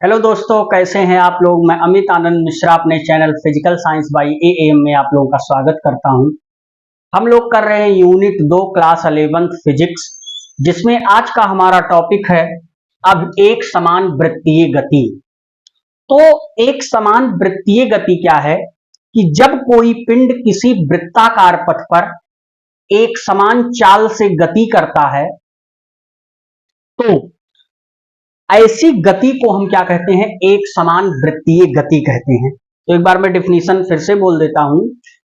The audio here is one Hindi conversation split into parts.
हेलो दोस्तों, कैसे हैं आप लोग। मैं अमित आनंद मिश्रा अपने channel physical science by am में आप लोगों का स्वागत करता हूं। हम लोग कर रहे हैं यूनिट 2 क्लास 11th फिजिक्स, जिसमें आज का हमारा टॉपिक है अब एक समान वृत्तीय गति। तो एक समान वृत्तीय गति क्या है कि जब कोई पिंड किसी वृत्ताकार पथ पर एक समान चाल से गति करता है तो ऐसी गति को हम क्या कहते हैं, एक समान वृत्तीय गति कहते हैं। तो एक बार मैं डिफिनीशन फिर से बोल देता हूं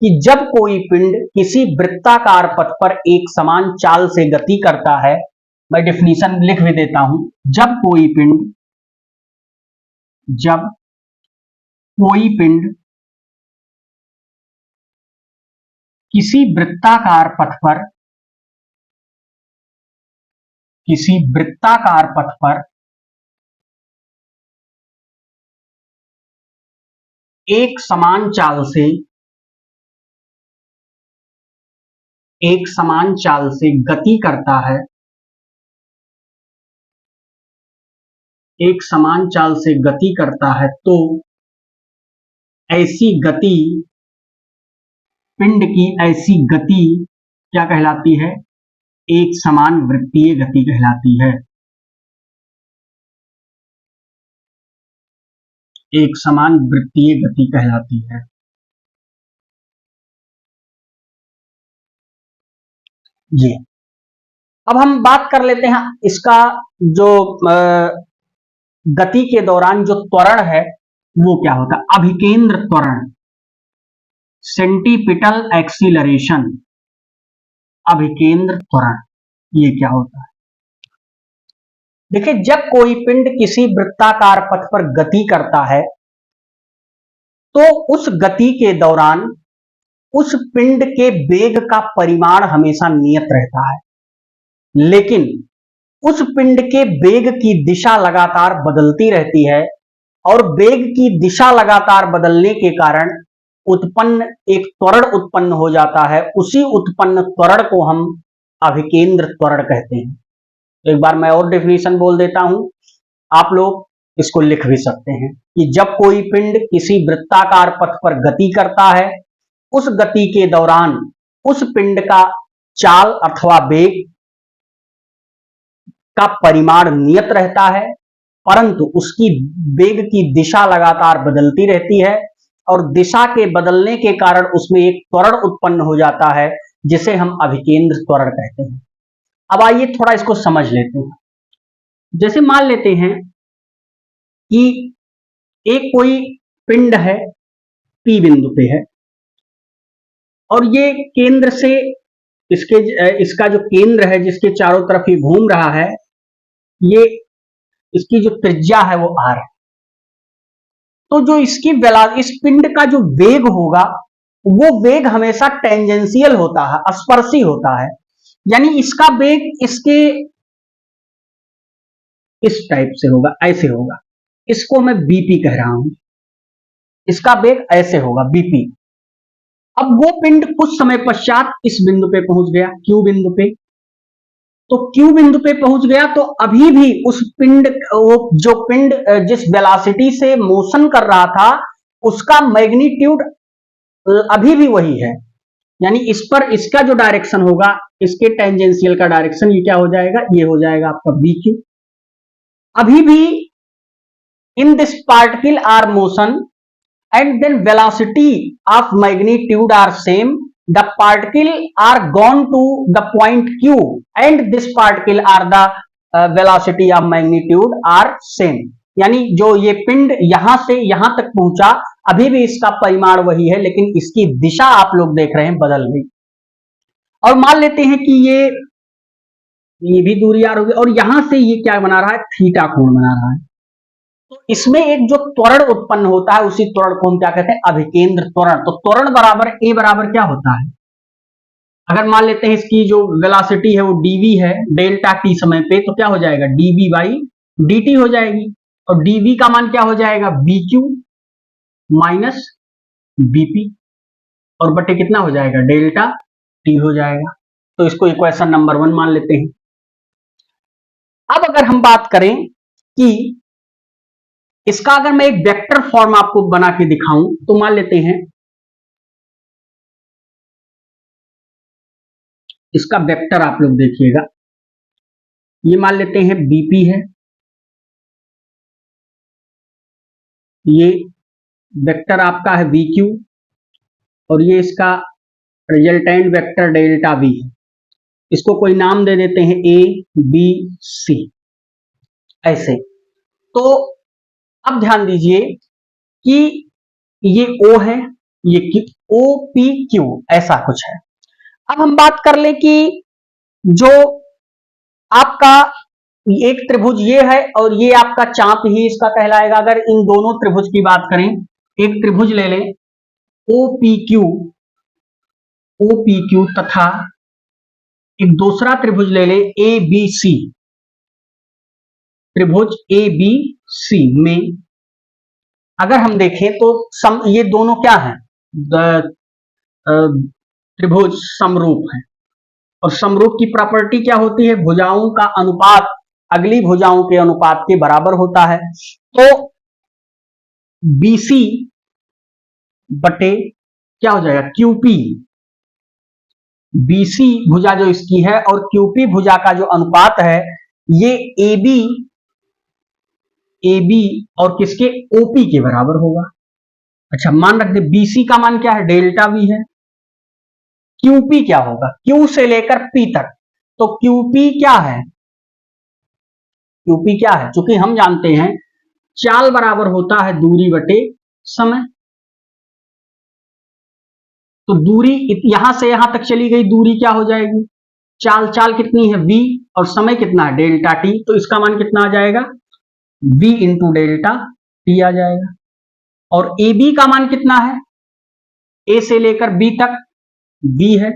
कि जब कोई पिंड किसी वृत्ताकार पथ पर एक समान चाल से गति करता है, मैं डिफिनीशन लिख भी देता हूं। जब कोई पिंड किसी वृत्ताकार पथ पर एक समान चाल से गति करता है, तो ऐसी गति, पिंड की ऐसी गति क्या कहलाती है, एक समान वृत्तीय गति कहलाती है। एक समान वृत्तीय गति कहलाती है। जी, अब हम बात कर लेते हैं इसका जो गति के दौरान जो त्वरण है वो क्या होता है। अभिकेंद्र त्वरण, सेंटीपिटल एक्सीलरेशन, अभिकेंद्र त्वरण, ये क्या होता है। देखिए, जब कोई पिंड किसी वृत्ताकार पथ पर गति करता है तो उस गति के दौरान उस पिंड के वेग का परिमाण हमेशा नियत रहता है, लेकिन उस पिंड के वेग की दिशा लगातार बदलती रहती है और वेग की दिशा लगातार बदलने के कारण उत्पन्न एक त्वरण उत्पन्न हो जाता है। उसी उत्पन्न त्वरण को हम अभिकेंद्र त्वरण कहते हैं। तो एक बार मैं और डेफिनेशन बोल देता हूं, आप लोग इसको लिख भी सकते हैं कि जब कोई पिंड किसी वृत्ताकार पथ पर गति करता है, उस गति के दौरान उस पिंड का चाल अथवा वेग का परिमाण नियत रहता है, परंतु उसकी वेग की दिशा लगातार बदलती रहती है और दिशा के बदलने के कारण उसमें एक त्वरण उत्पन्न हो जाता है, जिसे हम अभिकेंद्र त्वरण कहते हैं। अब आइए थोड़ा इसको समझ लेते हैं। जैसे मान लेते हैं कि एक कोई पिंड है, पी बिंदु पे है, और ये केंद्र से इसका जो केंद्र है जिसके चारों तरफ ये घूम रहा है, ये इसकी जो त्रिज्या है वो आर है। तो जो इस पिंड का जो वेग होगा वो वेग हमेशा टेंजेंशियल होता है, स्पर्शी होता है। यानी इसका वेग इसके इस टाइप से होगा, ऐसे होगा। इसको मैं बीपी कह रहा हूं, इसका वेग ऐसे होगा, बीपी। अब वो पिंड कुछ समय पश्चात इस बिंदु पे पहुंच गया, क्यू बिंदु पे। तो क्यू बिंदु पे पहुंच गया तो अभी भी उस पिंड, वो जो पिंड जिस वेलोसिटी से मोशन कर रहा था उसका मैग्नीट्यूड अभी भी वही है। यानी इस पर इसका जो डायरेक्शन होगा, इसके टेंजेंशियल का डायरेक्शन ये क्या हो जाएगा, ये हो जाएगा आपका बी क्यू। अभी भी in this particle are motion and then velocity of magnitude are same. The particle are gone to the point q and this particle are the velocity of magnitude are same. यानी जो ये पिंड यहां से यहां तक पहुंचा, अभी भी इसका परिमाण वही है, लेकिन इसकी दिशा आप लोग देख रहे हैं बदल गई। और मान लेते हैं कि ये भी दूरी आर होगी और यहां से ये क्या बना रहा है, थीटा कोण बना रहा है। तो इसमें एक जो त्वरण उत्पन्न होता है उसी त्वरण को हम क्या कहते हैं, अभिकेंद्र त्वरण। तो त्वरण बराबर ए बराबर क्या होता है, अगर मान लेते हैं इसकी जो वेलोसिटी है वो डीवी है डेल्टा टी समय पे, तो क्या हो जाएगा, डीवी बाई डी हो जाएगी। और डीवी का मान क्या हो जाएगा, बी क्यू माइनस बीपी, और बटे कितना हो जाएगा, डेल्टा टी हो जाएगा। तो इसको इक्वेशन नंबर 1 मान लेते हैं। अब अगर हम बात करें कि इसका अगर मैं एक वेक्टर फॉर्म आपको बना के दिखाऊं तो मान लेते हैं इसका वेक्टर आप लोग देखिएगा, ये मान लेते हैं बीपी है, ये वेक्टर आपका है वी क्यू, और ये इसका रिजल्टेंट वेक्टर डेल्टा वी है। इसको कोई नाम दे देते हैं ए बी सी, ऐसे। तो अब ध्यान दीजिए कि ये ओ है, ये ओ पी क्यू ऐसा कुछ है। अब हम बात कर ले कि जो आपका एक त्रिभुज ये है और ये आपका चाप ही इसका कहलाएगा। अगर इन दोनों त्रिभुज की बात करें, एक त्रिभुज ले लें ओ पी क्यू तथा एक दूसरा त्रिभुज ले लें ए बी सी, त्रिभुज ए बी सी में अगर हम देखें तो ये दोनों क्या है, त्रिभुज समरूप है। और समरूप की प्रॉपर्टी क्या होती है, भुजाओं का अनुपात अगली भुजाओं के अनुपात के बराबर होता है। तो बीसी बटे क्या हो जाएगा, क्यूपी। बीसी भुजा जो इसकी है और क्यूपी भुजा का जो अनुपात है, ये एबी और किसके, ओपी के बराबर होगा। अच्छा, मान रख दे बीसी का मान क्या है, डेल्टा वी है। क्यूपी क्या होगा, क्यू से लेकर पी तक, तो क्यूपी क्या है, क्यूपी क्या है, चूंकि हम जानते हैं चाल बराबर होता है दूरी बटे समय। तो दूरी यहां से यहां तक चली गई, दूरी क्या हो जाएगी, चाल कितनी है v, और समय कितना है डेल्टा टी। तो इसका मान कितना आ जाएगा, v इंटू डेल्टा टी आ जाएगा। और ए बी का मान कितना है, ए से लेकर बी तक v है,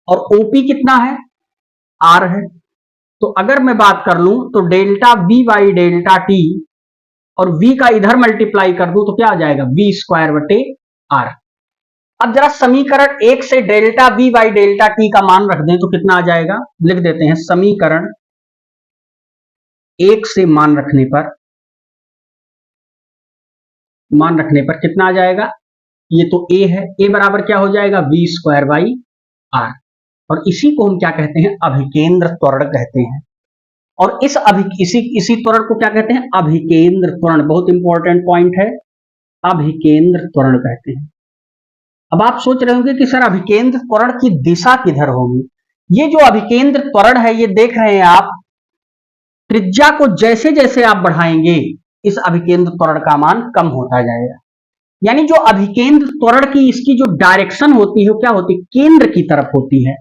और ओपी कितना है, आर है। तो अगर मैं बात कर लूं तो delta we by delta T, और v का इधर मल्टीप्लाई कर दूं तो क्या आ जाएगा, v स्क्वायर बटे आर। अब जरा समीकरण एक से delta we by delta T का मान रख दें तो कितना आ जाएगा, लिख देते हैं समीकरण एक से मान रखने पर कितना आ जाएगा, ये तो a है, a बराबर क्या हो जाएगा, v स्क्वायर बाई आर। और इसी को हम क्या कहते हैं, अभिकेंद्र त्वरण कहते हैं। और इसी त्वरण को क्या कहते हैं, अभिकेंद्र त्वरण। बहुत इंपॉर्टेंट पॉइंट है, अभिकेंद्र त्वरण कहते हैं। अब आप सोच रहे होंगे कि सर अभिकेंद्र त्वरण की दिशा किधर होगी। ये जो अभिकेंद्र त्वरण है, ये देख रहे हैं आप, त्रिज्या को जैसे जैसे आप बढ़ाएंगे इस अभिकेंद्र त्वरण का मान कम होता जाएगा। यानी जो अभिकेंद्र त्वरण की इसकी जो डायरेक्शन होती है वो क्या होती है, केंद्र की तरफ होती है।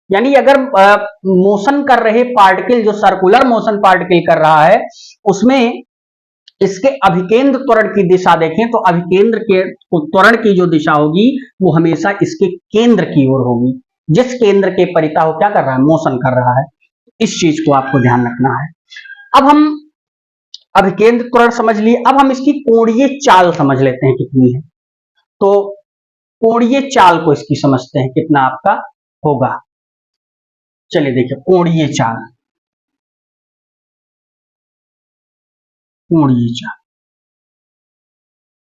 यानी अगर मोशन कर रहे पार्टिकल, जो सर्कुलर मोशन पार्टिकल कर रहा है, उसमें इसके अभिकेंद्र त्वरण की दिशा देखें तो अभिकेंद्र के त्वरण की जो दिशा होगी वो हमेशा इसके केंद्र की ओर होगी, जिस केंद्र के परितः वो क्या कर रहा है, मोशन कर रहा है। इस चीज को आपको ध्यान रखना है। अब हम अभिकेंद्र त्वरण समझ लिए, अब हम इसकी कोणीय चाल समझ लेते हैं कितनी है। तो कोणीय चाल को इसकी समझते हैं कितना आपका होगा। चलिए देखिए, कोणीय चाल,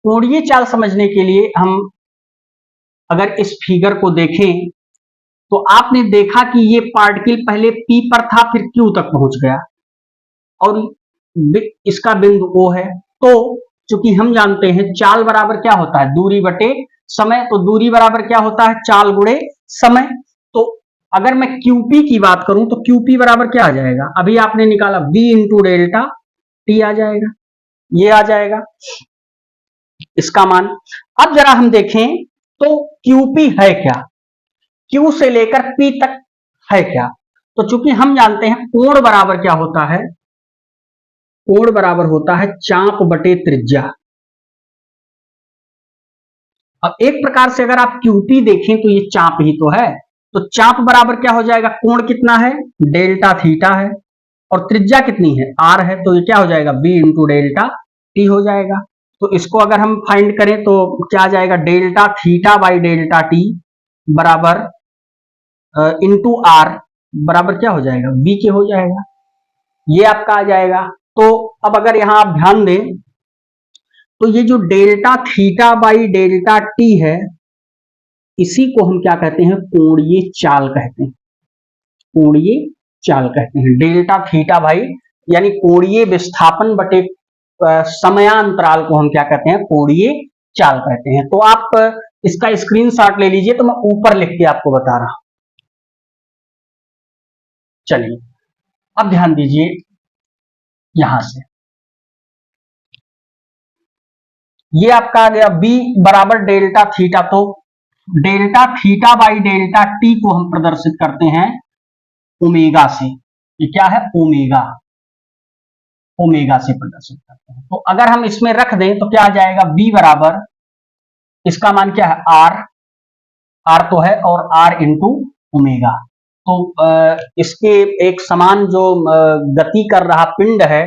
कोणीय चाल समझने के लिए हम अगर इस फिगर को देखें तो आपने देखा कि ये पार्टिकल पहले P पर था, फिर Q तक पहुंच गया, और इसका बिंदु O है। तो चूंकि हम जानते हैं चाल बराबर क्या होता है, दूरी बटे समय, तो दूरी बराबर क्या होता है, चाल गुणे समय। तो अगर मैं QP की बात करूं तो QP बराबर क्या आ जाएगा, अभी आपने निकाला V इंटू डेल्टा टी आ जाएगा, ये आ जाएगा इसका मान। अब जरा हम देखें तो QP है क्या, Q से लेकर P तक है क्या। तो चूंकि हम जानते हैं कोण बराबर क्या होता है, कोण बराबर होता है चाप बटे त्रिज्या। अब एक प्रकार से अगर आप QP देखें तो ये चाप ही तो है, तो चाप बराबर क्या हो जाएगा, कोण कितना है, डेल्टा थीटा है, और त्रिज्या कितनी है, r है। तो ये क्या हो जाएगा, v इंटू डेल्टा टी हो जाएगा। तो इसको अगर हम फाइंड करें तो क्या आ जाएगा, delta theta by delta T बराबर इंटू आर बराबर क्या हो जाएगा, v के हो जाएगा, ये आपका आ जाएगा। तो अब अगर यहां आप ध्यान दें तो ये जो delta theta by delta T है, इसी को हम क्या कहते हैं, कोणीय चाल कहते हैं। कोणीय चाल कहते हैं। डेल्टा थीटा बाई यानी कोणीय विस्थापन बटे समयांतराल को हम क्या कहते हैं, कोणीय चाल कहते हैं। तो आप इसका स्क्रीनशॉट ले लीजिए, तो मैं ऊपर लिख के आपको बता रहा हूं। चलिए अब ध्यान दीजिए, यहां से ये आपका आ गया b बराबर डेल्टा थीटा। तो delta theta by delta T को हम प्रदर्शित करते हैं ओमेगा से। ये क्या है, ओमेगा, ओमेगा से प्रदर्शित करते हैं। तो अगर हम इसमें रख दें तो क्या आ जाएगा, b बराबर, इसका मान क्या है, r तो है, और r इंटू ओमेगा। तो इसके एक समान जो गति कर रहा पिंड है,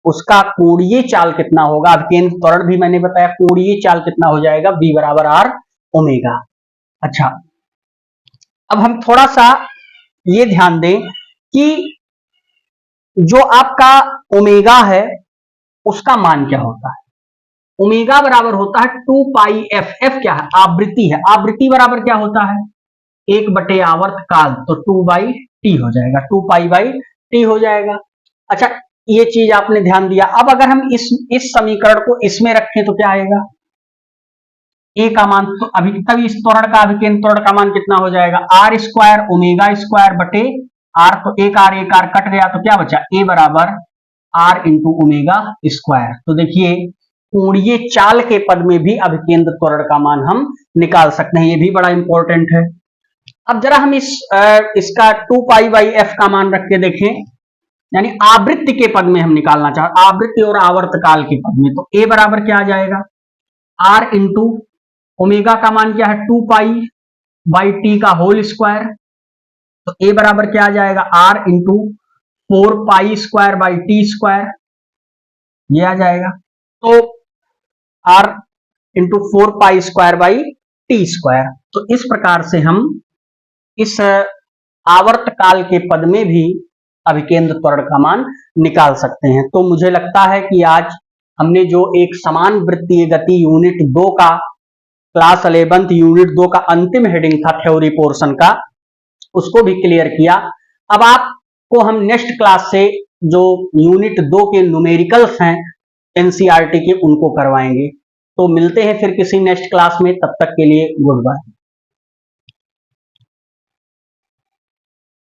उसका कोणीय चाल कितना होगा, अभिकेंद्र त्वरण भी मैंने बताया, कोणीय चाल कितना हो जाएगा, v बराबर r ओमेगा। अच्छा, अब हम थोड़ा सा ये ध्यान दें कि जो आपका ओमेगा है उसका मान क्या होता है। ओमेगा बराबर होता है 2 पाई एफ। एफ क्या है, आवृत्ति है। आवृत्ति बराबर क्या होता है, 1 बटे आवर्त काल, तो 2 बाई टी हो जाएगा, 2 पाई बाई टी हो जाएगा। अच्छा, ये चीज आपने ध्यान दिया। अब अगर हम इस समीकरण को इसमें रखें तो क्या आएगा, ए का मान, तो अभी तभी इस त्वरण का, अभिकेंद्र त्वरण का मान कितना हो जाएगा, आर स्क्वायर ओमेगा स्क्वायर बटे आर। तो एक आर कट गया, तो क्या बचा, ए बराबर आर इंटू ओमेगा स्क्वायर। तो देखिए, कोणीय चाल के पद में भी अभिकेंद्र त्वरण का मान हम निकाल सकते हैं, ये भी बड़ा इंपॉर्टेंट है। अब जरा हम इसका 2 पाई बाई एफ का मान रख के देखें, यानी आवृत्ति के पद में हम निकालना चाहते, आवृत्ति और आवर्त काल के पद में। तो ए बराबर क्या आ जाएगा, आर इंटू ओमेगा का मान क्या है, 2 पाई बाई टी का होल स्क्वायर। तो ए बराबर क्या आ जाएगा, R into 4 pi square by T square, ये आ जाएगा। तो R into 4 pi square by T square. तो इस प्रकार से हम इस आवर्त काल के पद में भी अभिकेंद्र त्वरण का मान निकाल सकते हैं। तो मुझे लगता है कि आज हमने जो एक समान वृत्तीय गति यूनिट 2 का, क्लास 11 यूनिट 2 का अंतिम हेडिंग था थ्योरी पोर्शन का, उसको भी क्लियर किया। अब आपको हम नेक्स्ट क्लास से जो यूनिट 2 के न्यूमेरिकल्स हैं एनसीईआरटी के, उनको करवाएंगे। तो मिलते हैं फिर किसी नेक्स्ट क्लास में, तब तक के लिए गुड बाय।